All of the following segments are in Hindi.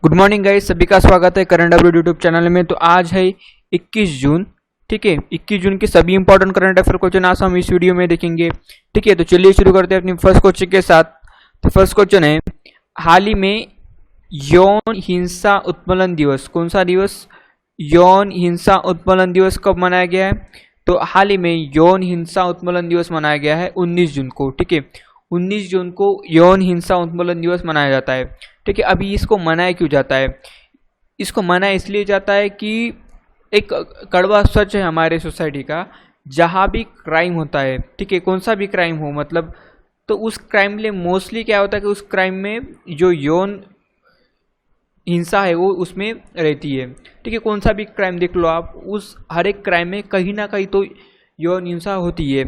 गुड मॉर्निंग गाइस, सभी का स्वागत है करंट अफेयर यूट्यूब चैनल में। तो आज है 21 जून। ठीक है, 21 जून के सभी इंपॉर्टेंट करंट अफेयर क्वेश्चन आज हम इस वीडियो में देखेंगे। ठीक है, तो चलिए शुरू करते हैं अपनी फर्स्ट क्वेश्चन के साथ। तो फर्स्ट क्वेश्चन है, हाल ही में यौन हिंसा उन्मूलन दिवस, कौन सा दिवस? यौन हिंसा उन्मूलन दिवस कब मनाया गया है? तो हाल ही में यौन हिंसा उन्मूलन दिवस मनाया गया है 19 जून को। ठीक है, 19 जून को यौन हिंसा उन्मूलन दिवस मनाया जाता है। ठीक है, अभी इसको मनाया क्यों जाता है? इसको मनाया इसलिए जाता है कि एक कड़वा सच है हमारे सोसाइटी का, जहाँ भी क्राइम होता है, ठीक है, कौन सा भी क्राइम हो मतलब, तो उस क्राइम में मोस्टली क्या होता है कि उस क्राइम में जो यौन हिंसा है वो उसमें रहती है। ठीक है, कौन सा भी क्राइम देख लो आप, उस हर एक क्राइम में कहीं ना कहीं तो यौन हिंसा होती है।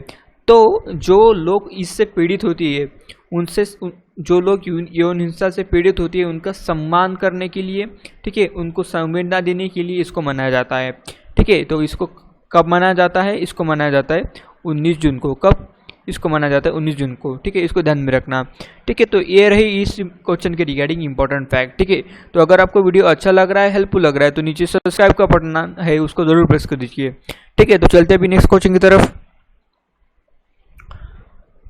तो जो लोग इससे पीड़ित होती है, उनसे जो लोग यौन हिंसा से पीड़ित होती है उनका सम्मान करने के लिए, ठीक है, उनको संवेदना देने के लिए इसको मनाया जाता है। ठीक है, तो इसको कब मनाया जाता है? इसको मनाया जाता है 19 जून को। कब इसको मनाया जाता है? 19 जून को। ठीक है, इसको ध्यान में रखना। ठीक है, तो ये रही इस क्वेश्चन के रिगार्डिंग इंपॉर्टेंट फैक्ट। ठीक है, तो अगर आपको वीडियो अच्छा लग रहा है, हेल्पफुल लग रहा है, तो नीचे सब्सक्राइब का बटन है उसको जरूर प्रेस कर दीजिए। ठीक है, तो चलते हैं अभी नेक्स्ट क्वेश्चन की तरफ।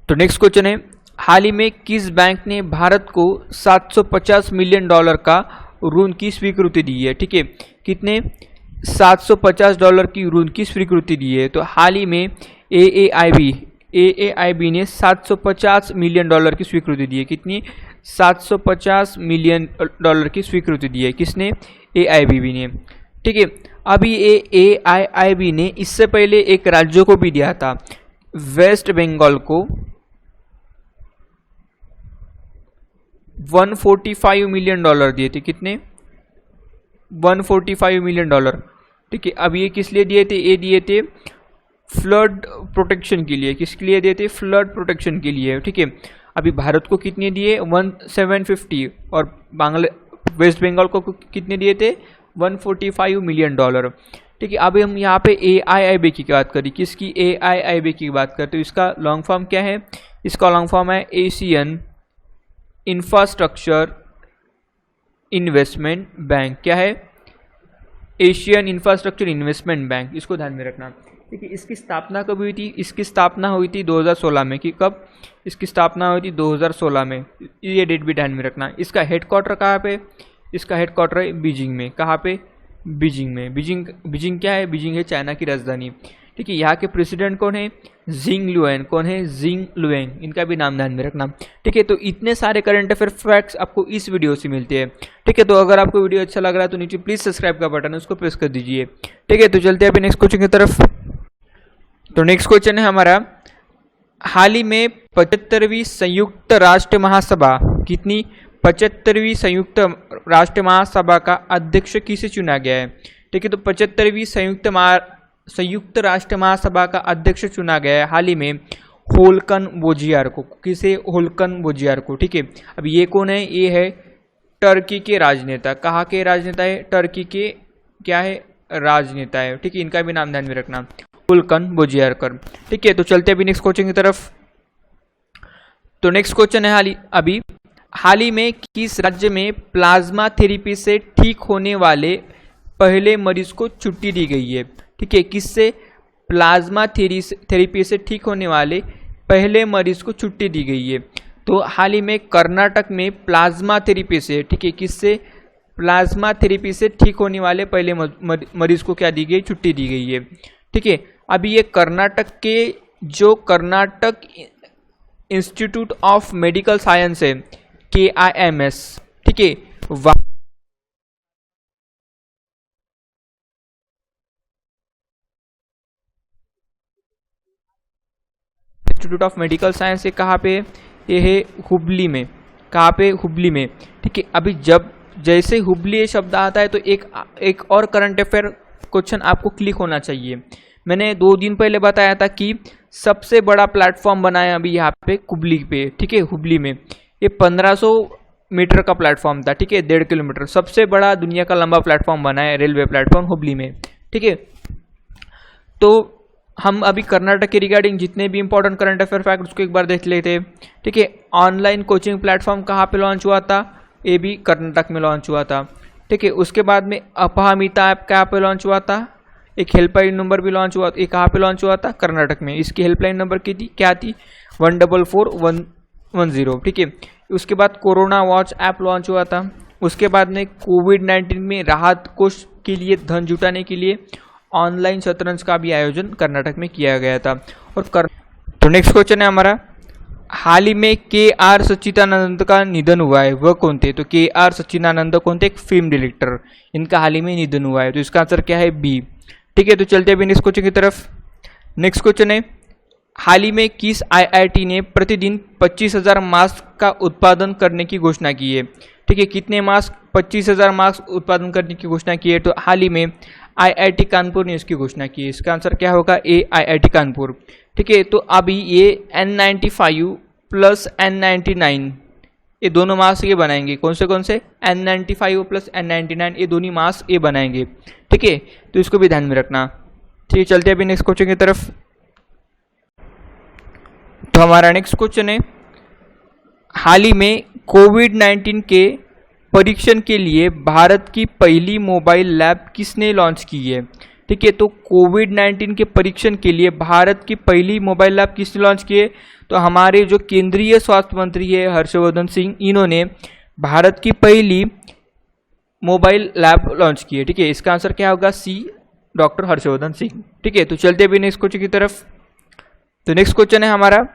तो नेक्स्ट क्वेश्चन है, हाल ही में किस बैंक ने भारत को $750 मिलियन का ऋण की स्वीकृति दी है? ठीक है, कितने? $750 की ऋण की स्वीकृति दी है। तो हाल ही में AAIB ने $750 मिलियन की स्वीकृति दी है। कितनी? $750 मिलियन की स्वीकृति दी है। किसने? AIIB ने। ठीक है, अभी AIIB ने इससे पहले एक राज्य को भी दिया था, वेस्ट बंगाल को $145 मिलियन दिए थे। कितने? $145 मिलियन। ठीक है, अब ये किस लिए दिए थे? ये दिए थे फ्लड प्रोटेक्शन के लिए। किसके लिए दिए थे? फ्लड प्रोटेक्शन के लिए। ठीक है, अभी भारत को कितने दिए? 1750, और वेस्ट बंगाल को कितने दिए थे? $145 मिलियन। ठीक है, अभी हम यहाँ पे AIIB की बात करें। किसकी? AIIB की बात करते हैं। इसका लॉन्ग फॉर्म क्या है? इसका लॉन्ग फॉर्म है एशियन इंफ्रास्ट्रक्चर इन्वेस्टमेंट बैंक। क्या है? Asian infrastructure investment bank. इसको ध्यान में रखना। ठीक है, इसकी स्थापना कब हुई थी? इसकी स्थापना हुई थी 2016 में। कि कब इसकी स्थापना हुई थी? 2016 में। ये डेट भी ध्यान में रखना। इसका हेडक्वार्टर कहाँ पे? इसका हेडक्वार्टर है बीजिंग में। कहाँ पे? बीजिंग में। बीजिंग क्या है? बीजिंग है चाइना की राजधानी। ठीक है, यहाँ के प्रेसिडेंट कौन है? जिंग लुएन। कौन है? जिंग लुएन। इनका भी नाम ध्यान में रखना। ठीक है, तो इतने सारे करंट अफेयर फैक्ट्स आपको इस वीडियो से मिलते हैं। ठीक है, तो अगर आपको वीडियो अच्छा लग रहा है तो नीचे प्लीज सब्सक्राइब का बटन है उसको प्रेस कर दीजिए। ठीक है, तो चलते हैं अभी नेक्स्ट क्वेश्चन की तरफ। तो नेक्स्ट क्वेश्चन है हमारा, हाल ही में 75वीं संयुक्त राष्ट्र महासभा, कितनी? 75वीं संयुक्त राष्ट्र महासभा का अध्यक्ष किसे चुना गया है? ठीक है, तो 75वीं संयुक्त राष्ट्र महासभा का अध्यक्ष चुना गया है हाल ही में होल्कन बोजियार को। किसे? होल्कन बोजियार को। ठीक है, अब ये कौन है? ये है टर्की के राजनेता। कहाँ के राजनेता है? टर्की के क्या है? राजनेता है। ठीक है, इनका भी नाम ध्यान में रखना, होल्कन बोजियारकर। ठीक है, तो चलते अभी नेक्स्ट क्वेश्चन की तरफ। तो नेक्स्ट क्वेश्चन है, हाल ही में किस राज्य में प्लाज्मा थेरेपी से ठीक होने वाले पहले मरीज को छुट्टी दी गई है? ठीक है, किससे? प्लाज्मा थेरेपी से ठीक होने वाले पहले मरीज को छुट्टी दी गई है। तो हाल ही में कर्नाटक में प्लाज्मा थेरेपी से, ठीक है, किससे? प्लाज्मा थेरेपी से ठीक होने वाले पहले मरीज को क्या दी गई? छुट्टी दी गई है। ठीक है, अभी ये कर्नाटक के जो Karnataka institute of medical science है, KIMS, ठीक है, इंस्टीट्यूट ऑफ मेडिकल साइंस है कहाँ पे? ये है हुबली में। कहाँ पे? हुबली में। ठीक है, अभी जैसे हुबली शब्द आता है तो एक और करंट अफेयर क्वेश्चन आपको क्लिक होना चाहिए। मैंने 2 दिन पहले बताया था कि सबसे बड़ा प्लेटफॉर्म बनाया अभी यहाँ पे हुबली पे। ठीक है, हुबली में ये 1500 मीटर का प्लेटफॉर्म था। ठीक है, 1.5 किलोमीटर, सबसे बड़ा दुनिया का लंबा प्लेटफॉर्म बना है रेलवे प्लेटफॉर्म हुबली में। ठीक है, तो हम अभी कर्नाटक के रिगार्डिंग जितने भी इंपॉर्टेंट करंट अफेयर फैक्ट उसको एक बार देख लेते हैं। ठीक है, ऑनलाइन कोचिंग प्लेटफॉर्म कहाँ पे लॉन्च हुआ था? ये भी कर्नाटक में लॉन्च हुआ था। ठीक है, उसके बाद में अपहमिता ऐप कहाँ पे लॉन्च हुआ था, एक हेल्पलाइन नंबर भी लॉन्च हुआ, ये कहाँ पे लॉन्च हुआ था, कर्नाटक में। इसकी हेल्पलाइन नंबर की थी, क्या थी, 144110। ठीक है, उसके बाद कोरोना वॉच ऐप लॉन्च हुआ था। उसके बाद में कोविड-19 में राहत कोष के लिए धन जुटाने के लिए ऑनलाइन शतरंज का भी आयोजन कर्नाटक में किया गया था। तो नेक्स्ट क्वेश्चन है हमारा, हाल ही में के.आर. सच्चिदानंद का निधन हुआ है, वह कौन थे। तो के.आर. सच्चिदानंद कौन थे, एक फिल्म डायरेक्टर, इनका हाल ही में निधन हुआ है। तो इसका आंसर क्या है, बी। ठीक है, तो चलते अभी नेक्स्ट क्वेश्चन की तरफ। नेक्स्ट क्वेश्चन है, हाल ही में किस आईआईटी ने प्रतिदिन 25,000 मास्क का उत्पादन करने की घोषणा की है। ठीक है, कितने मास्क, 25,000 मास्क उत्पादन करने की घोषणा की है। तो हाल ही में आईआईटी कानपुर ने इसकी घोषणा की है। इसका आंसर क्या होगा, ए, आईआईटी कानपुर। ठीक है, तो अभी ये N95 प्लस N99 ये दोनों मास्क ये बनाएंगे, कौन से N95 प्लस N99 ये दोनों मास्क ये बनाएंगे। ठीक है, तो इसको भी ध्यान में रखना। ठीक है, चलते हैं अभी नेक्स्ट क्वेश्चन की तरफ। तो हमारा नेक्स्ट क्वेश्चन है, हाल ही में कोविड-19 के परीक्षण के लिए भारत की पहली मोबाइल लैब किसने लॉन्च की है। ठीक है, तो कोविड-19 के परीक्षण के लिए भारत की पहली मोबाइल लैब किसने लॉन्च की है। तो हमारे जो केंद्रीय स्वास्थ्य मंत्री है हर्षवर्धन सिंह, इन्होंने भारत की पहली मोबाइल लैब लॉन्च की है। ठीक है, इसका आंसर क्या होगा, सी, डॉक्टर हर्षवर्धन सिंह। ठीक है, तो चलते अभी नेक्स्ट क्वेश्चन की तरफ। तो नेक्स्ट क्वेश्चन है हमारा,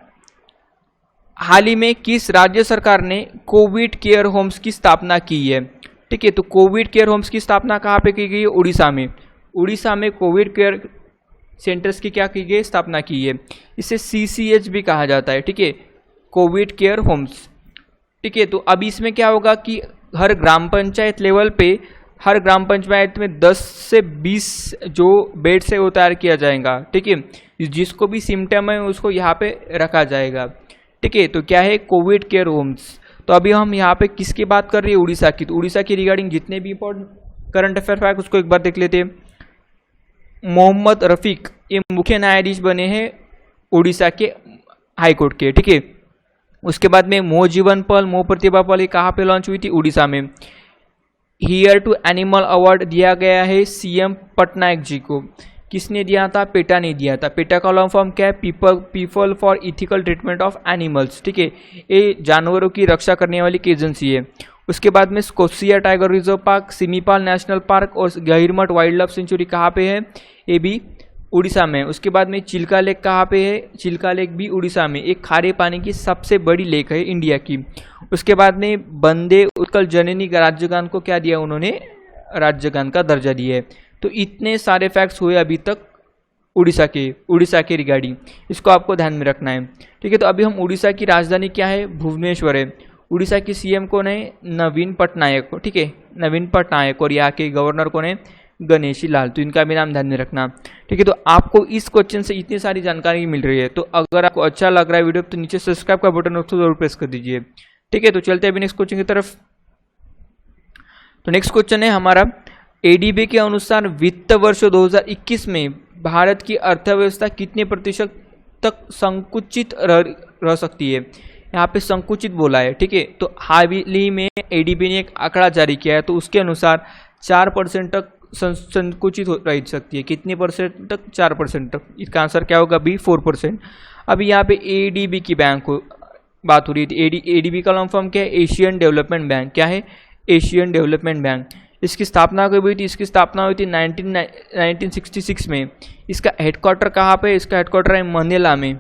हाल ही में किस राज्य सरकार ने कोविड केयर होम्स की स्थापना की है। ठीक है, तो कोविड केयर होम्स की स्थापना कहाँ पे की गई है, उड़ीसा में। उड़ीसा में कोविड केयर सेंटर्स की क्या की गई, स्थापना की है। इसे CCH भी कहा जाता है। ठीक है, कोविड केयर होम्स। ठीक है, तो अभी इसमें क्या होगा कि हर ग्राम पंचायत लेवल पे, हर ग्राम पंचायत में 10 से 20 जो बेड्स है वो तैयार किया जाएगा। ठीक है, जिसको भी सिम्टम है उसको यहाँ पे रखा जाएगा। ठीक है, तो क्या है, कोविड केयर होम्स। तो अभी हम यहाँ पे किसकी बात कर रहे हैं, उड़ीसा की। तो उड़ीसा की रिगार्डिंग जितने भी इंपॉर्टेंट करंट अफेयर फैक्ट उसको एक बार देख लेते हैं। मोहम्मद रफीक ये मुख्य न्यायाधीश बने हैं उड़ीसा के हाई कोर्ट के। ठीक है, उसके बाद में मोह जीवन पल, मोह प्रतिभा पल ये कहाँ पे लॉन्च हुई थी, उड़ीसा में। हियर टू एनिमल अवार्ड दिया गया है CM पटनायक जी को। किसने दिया था, पेटा ने दिया था। पेटा का लॉन्ग फॉर्म क्या है, people for ethical treatment of animals. ठीक है, ये जानवरों की रक्षा करने वाली एक एजेंसी है। उसके बाद में Satkosia tiger reserve park, Similipal national park और गहिरमठ वाइल्ड लाइफ सेंचुरी कहाँ पे है, ये भी उड़ीसा में। उसके बाद में चिल्का लेक कहाँ पे है, चिल्का लेक भी उड़ीसा में, एक खारे पानी की सबसे बड़ी लेक है इंडिया की। उसके बाद में वंदे उत्कल जननी राज्यगान को क्या दिया उन्होंने, राज्यगान का दर्जा दिया है। तो इतने सारे फैक्ट्स हुए अभी तक उड़ीसा के रिगार्डिंग, इसको आपको ध्यान में रखना है। ठीक है, तो अभी हम उड़ीसा की राजधानी क्या है, भुवनेश्वर है। उड़ीसा की CM कौन है, नवीन पटनायक। ठीक है, नवीन पटनायक। और यहाँ के गवर्नर कौन है, गणेशी लाल। तो इनका भी नाम ध्यान में रखना। ठीक है, तो आपको इस क्वेश्चन से इतनी सारी जानकारी मिल रही है, तो अगर आपको अच्छा लग रहा है वीडियो तो नीचे सब्सक्राइब का बटन उसको जरूर प्रेस कर दीजिए। ठीक है, तो चलते हैं अभी नेक्स्ट क्वेश्चन की तरफ। तो नेक्स्ट क्वेश्चन है हमारा, ADB के अनुसार वित्त वर्ष 2021 में भारत की अर्थव्यवस्था कितने प्रतिशत तक संकुचित रह सकती है। यहाँ पे संकुचित बोला है। ठीक है, तो हाल ही में ADB ने एक आंकड़ा जारी किया है, तो उसके अनुसार 4% तक संकुचित रह सकती है। कितने परसेंट तक, 4% तक। इसका आंसर क्या होगा, बी, 4%। अभी यहाँ पे ADB की बैंक को बात हो रही थी। ADB का लॉन्ग फॉर्म क्या है, एशियन डेवलपमेंट बैंक। क्या है, एशियन डेवलपमेंट बैंक। इसकी स्थापना कब हुई थी, इसकी स्थापना हुई थी 1966 में। इसका हेडक्वार्टर कहाँ पे, इसका हेडक्वार्टर है मनीला में।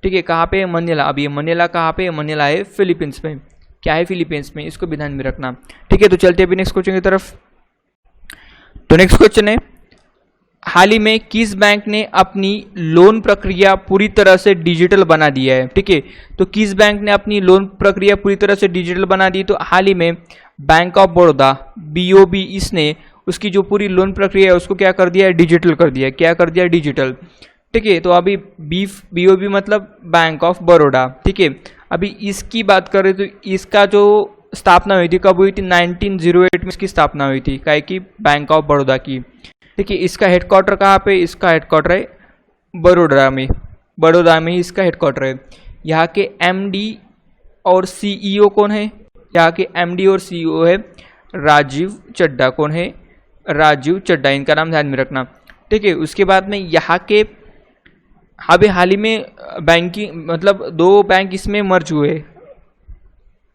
ठीक है, कहाँ पे है, मनीला। अब ये मनीला कहाँ पे है, मनीला है फिलीपींस में। क्या है, फिलीपींस में। इसको भी ध्यान में रखना। ठीक है, तो चलते हैं अभी नेक्स्ट क्वेश्चन की तरफ। तो नेक्स्ट क्वेश्चन है, हाल ही में किस बैंक ने अपनी लोन प्रक्रिया पूरी तरह से डिजिटल बना दिया है। ठीक है, तो किस बैंक ने अपनी लोन प्रक्रिया पूरी तरह से डिजिटल बना दी। तो हाल ही में बैंक ऑफ बड़ौदा BOB, इसने उसकी जो पूरी लोन प्रक्रिया है उसको क्या कर दिया है, डिजिटल कर दिया। क्या कर दिया, डिजिटल। ठीक है, तो अभी BOB मतलब बैंक ऑफ बड़ौदा। ठीक है, अभी इसकी बात करें तो इसका जो स्थापना हुई थी कब हुई थी, 1908 में इसकी स्थापना हुई थी, काय की, बैंक ऑफ बड़ौदा की। ठीक है, इसका हेडक्वार्टर कहाँ पे, इसका हेडक्वार्टर है बड़ौदा में ही इसका हेडक्वार्टर है। यहाँ के MD और CEO कौन है, यहाँ के एमडी और सीईओ है राजीव चड्ढा। कौन है? राजीव चड्ढा, इनका नाम ध्यान में रखना। ठीक है, उसके बाद में यहाँ के अभी हाल ही में बैंकिंग मतलब 2 बैंक इसमें मर्ज हुए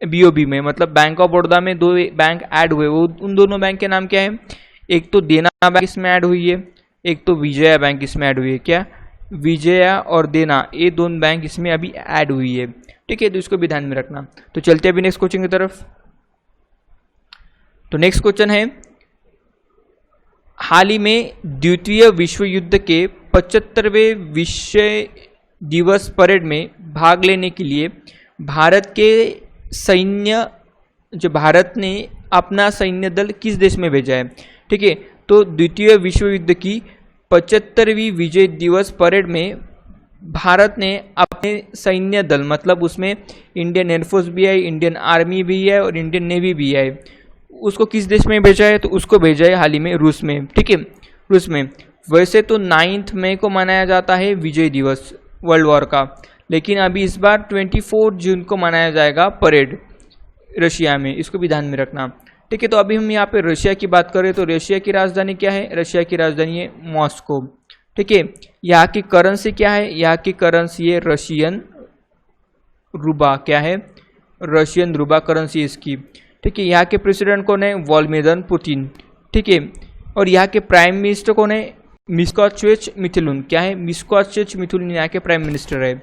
बीओबी में, मतलब बैंक ऑफ बड़ौदा में 2 बैंक ऐड हुए। वो उन दोनों बैंक के नाम क्या है? एक तो देना बैंक इसमें ऐड हुई है, एक तो विजया बैंक इसमें ऐड हुई है। क्या? विजया और देना, ये दोनों बैंक इसमें अभी ऐड हुई है। ठीक है, तो इसको भी ध्यान में रखना। तो चलते हैं अभी नेक्स्ट क्वेश्चन की तरफ। तो नेक्स्ट क्वेश्चन है, हाल ही में द्वितीय विश्व युद्ध के 75वें विजय दिवस परेड में भाग लेने के लिए भारत के सैन्य जो भारत ने अपना सैन्य दल किस देश में भेजा है? ठीक है, तो द्वितीय विश्व युद्ध की 75वीं विजय दिवस परेड में भारत ने अपने सैन्य दल, मतलब उसमें इंडियन एयरफोर्स भी है, इंडियन आर्मी भी है और इंडियन नेवी भी है, उसको किस देश में भेजा है? तो उसको भेजा है हाल ही में रूस में। ठीक है, रूस में। वैसे तो 9 मई को मनाया जाता है विजय दिवस वर्ल्ड वॉर का, लेकिन अभी इस बार 24 जून को मनाया जाएगा परेड रशिया में, इसको भी ध्यान में रखना। ठीक है, तो अभी हम यहाँ पे रशिया की बात करें तो रशिया की राजधानी क्या है? रशिया की राजधानी है मॉस्को। ठीक है, यहाँ की करेंसी क्या है? यहाँ की करेंसी है रशियन रूबा। क्या है? रशियन रूबा करेंसी इसकी। ठीक है, यहाँ के प्रेसिडेंट कौन है? Vladimir Putin. ठीक है, और यहाँ के प्राइम मिनिस्टर कौन है? मिस्काचेविच मिथुलन। क्या है? मिस्काचेविच मिथुलन यहाँ के प्राइम मिनिस्टर है।